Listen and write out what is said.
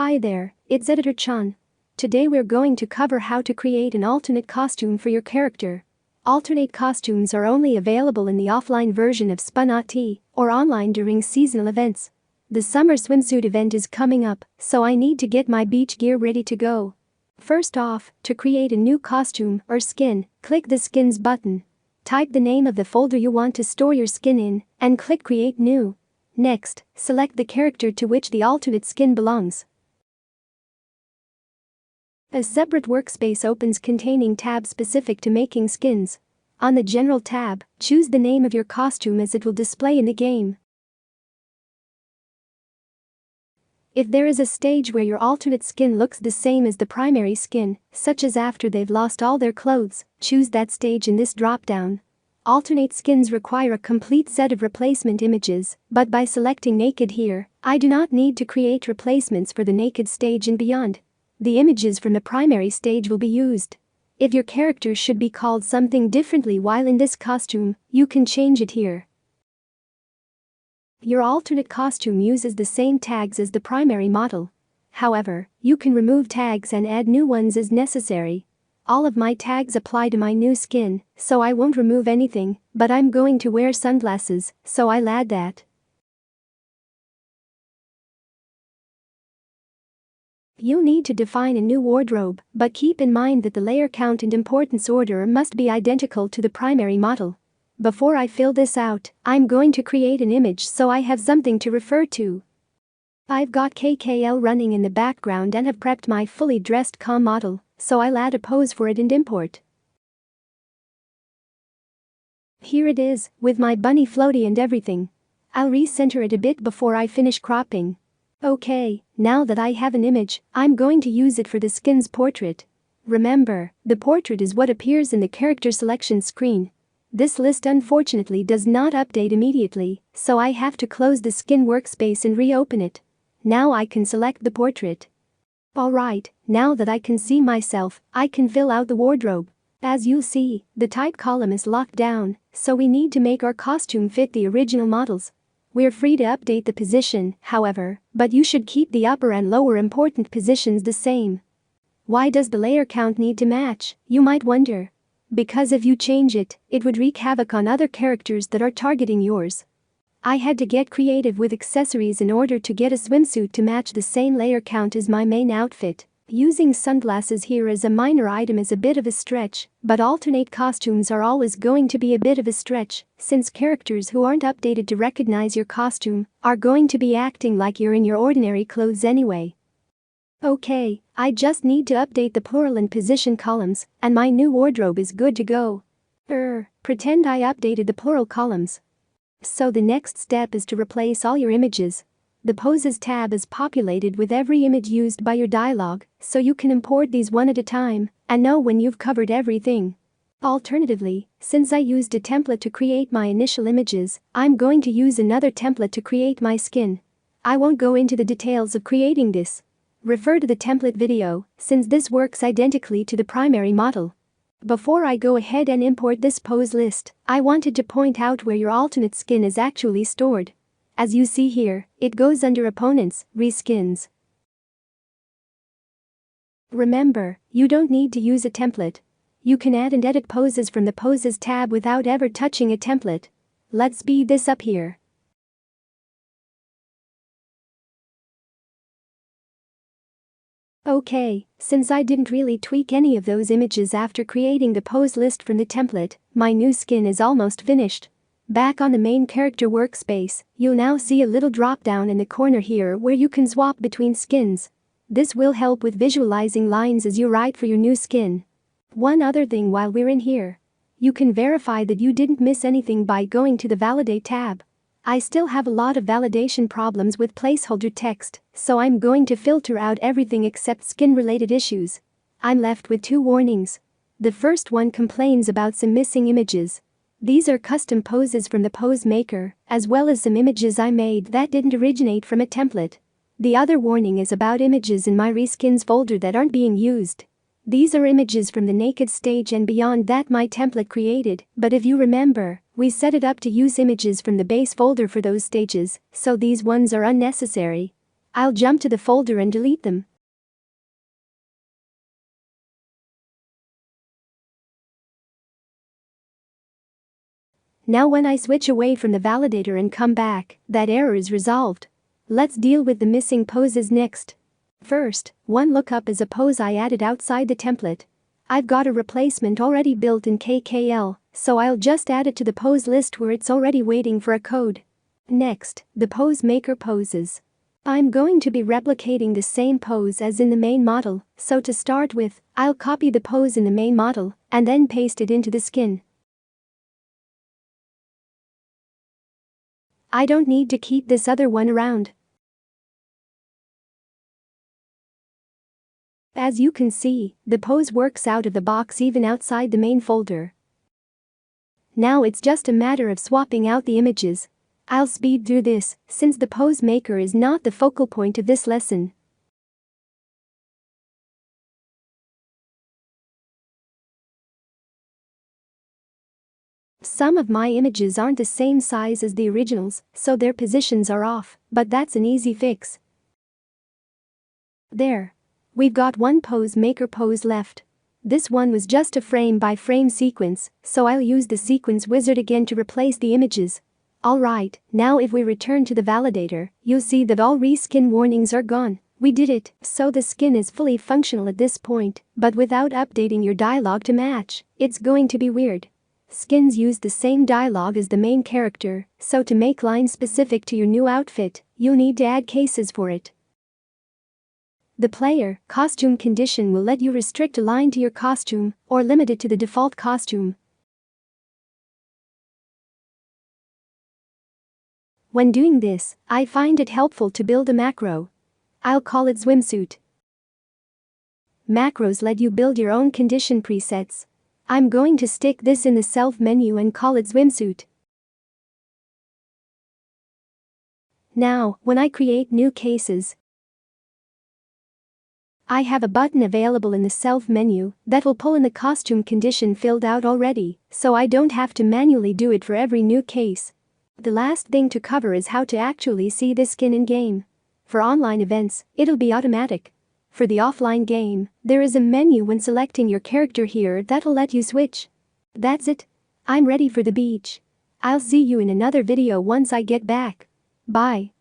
Hi there, it's Editor Chan. Today we're going to cover how to create an alternate costume for your character. Alternate costumes are only available in the offline version of SPNATI or online during seasonal events. The summer swimsuit event is coming up, so I need to get my beach gear ready to go. First off, to create a new costume or skin, click the Skins button. Type the name of the folder you want to store your skin in and click Create New. Next, select the character to which the alternate skin belongs. A separate workspace opens containing tabs specific to making skins. On the General tab, choose the name of your costume as it will display in the game. If there is a stage where your alternate skin looks the same as the primary skin, such as after they've lost all their clothes, choose that stage in this drop-down. Alternate skins require a complete set of replacement images, but by selecting naked here, I do not need to create replacements for the naked stage and beyond. The images from the primary stage will be used. If your character should be called something differently while in this costume, you can change it here. Your alternate costume uses the same tags as the primary model. However, you can remove tags and add new ones as necessary. All of my tags apply to my new skin, so I won't remove anything, but I'm going to wear sunglasses, so I'll add that. You need to define a new wardrobe, but keep in mind that the layer count and importance order must be identical to the primary model. Before I fill this out, I'm going to create an image so I have something to refer to. I've got KKL running in the background and have prepped my fully dressed com model, so I'll add a pose for it and import. Here it is, with my bunny floaty and everything. I'll recenter it a bit before I finish cropping. Okay, now that I have an image, I'm going to use it for the skin's portrait. Remember, the portrait is what appears in the character selection screen. This list unfortunately does not update immediately, so I have to close the skin workspace and reopen it. Now I can select the portrait. Alright, now that I can see myself, I can fill out the wardrobe. As you'll see, the type column is locked down, so we need to make our costume fit the original models. We're free to update the position, however, but you should keep the upper and lower important positions the same. Why does the layer count need to match, you might wonder? Because if you change it, it would wreak havoc on other characters that are targeting yours. I had to get creative with accessories in order to get a swimsuit to match the same layer count as my main outfit. Using sunglasses here as a minor item is a bit of a stretch, but alternate costumes are always going to be a bit of a stretch, since characters who aren't updated to recognize your costume are going to be acting like you're in your ordinary clothes anyway. Okay, I just need to update the plural and position columns, and my new wardrobe is good to go. Pretend I updated the plural columns. So the next step is to replace all your images. The Poses tab is populated with every image used by your dialogue, so you can import these one at a time and know when you've covered everything. Alternatively, since I used a template to create my initial images, I'm going to use another template to create my skin. I won't go into the details of creating this. Refer to the template video, since this works identically to the primary model. Before I go ahead and import this pose list, I wanted to point out where your alternate skin is actually stored. As you see here, it goes under Opponents, Reskins. Remember, you don't need to use a template. You can add and edit poses from the Poses tab without ever touching a template. Let's speed this up here. Okay, since I didn't really tweak any of those images after creating the pose list from the template, my new skin is almost finished. Back on the main character workspace, you'll now see a little drop-down in the corner here where you can swap between skins. This will help with visualizing lines as you write for your new skin. One other thing while we're in here. You can verify that you didn't miss anything by going to the Validate tab. I still have a lot of validation problems with placeholder text, so I'm going to filter out everything except skin-related issues. I'm left with two warnings. The first one complains about some missing images. These are custom poses from the pose maker, as well as some images I made that didn't originate from a template. The other warning is about images in my Reskins folder that aren't being used. These are images from the naked stage and beyond that my template created, but if you remember, we set it up to use images from the base folder for those stages, so these ones are unnecessary. I'll jump to the folder and delete them. Now when I switch away from the validator and come back, that error is resolved. Let's deal with the missing poses next. First, one lookup is a pose I added outside the template. I've got a replacement already built in KKL, so I'll just add it to the pose list where it's already waiting for a code. Next, the pose maker poses. I'm going to be replicating the same pose as in the main model, so to start with, I'll copy the pose in the main model and then paste it into the skin. I don't need to keep this other one around. As you can see, the pose works out of the box even outside the main folder. Now it's just a matter of swapping out the images. I'll speed through this, since the pose maker is not the focal point of this lesson. Some of my images aren't the same size as the originals, so their positions are off, but that's an easy fix. There. We've got one pose maker pose left. This one was just a frame-by-frame sequence, so I'll use the sequence wizard again to replace the images. Alright, now if we return to the validator, you'll see that all reskin warnings are gone. We did it, so the skin is fully functional at this point, but without updating your dialogue to match, it's going to be weird. Skins use the same dialogue as the main character, so to make lines specific to your new outfit, you'll need to add cases for it. The player costume condition will let you restrict a line to your costume or limit it to the default costume. When doing this, I find it helpful to build a macro. I'll call it swimsuit. Macros let you build your own condition presets. I'm going to stick this in the self menu and call it swimsuit. Now, when I create new cases, I have a button available in the self menu that will pull in the costume condition filled out already, so I don't have to manually do it for every new case. The last thing to cover is how to actually see this skin in-game. For online events, it'll be automatic. For the offline game, there is a menu when selecting your character here that'll let you switch. That's it. I'm ready for the beach. I'll see you in another video once I get back. Bye.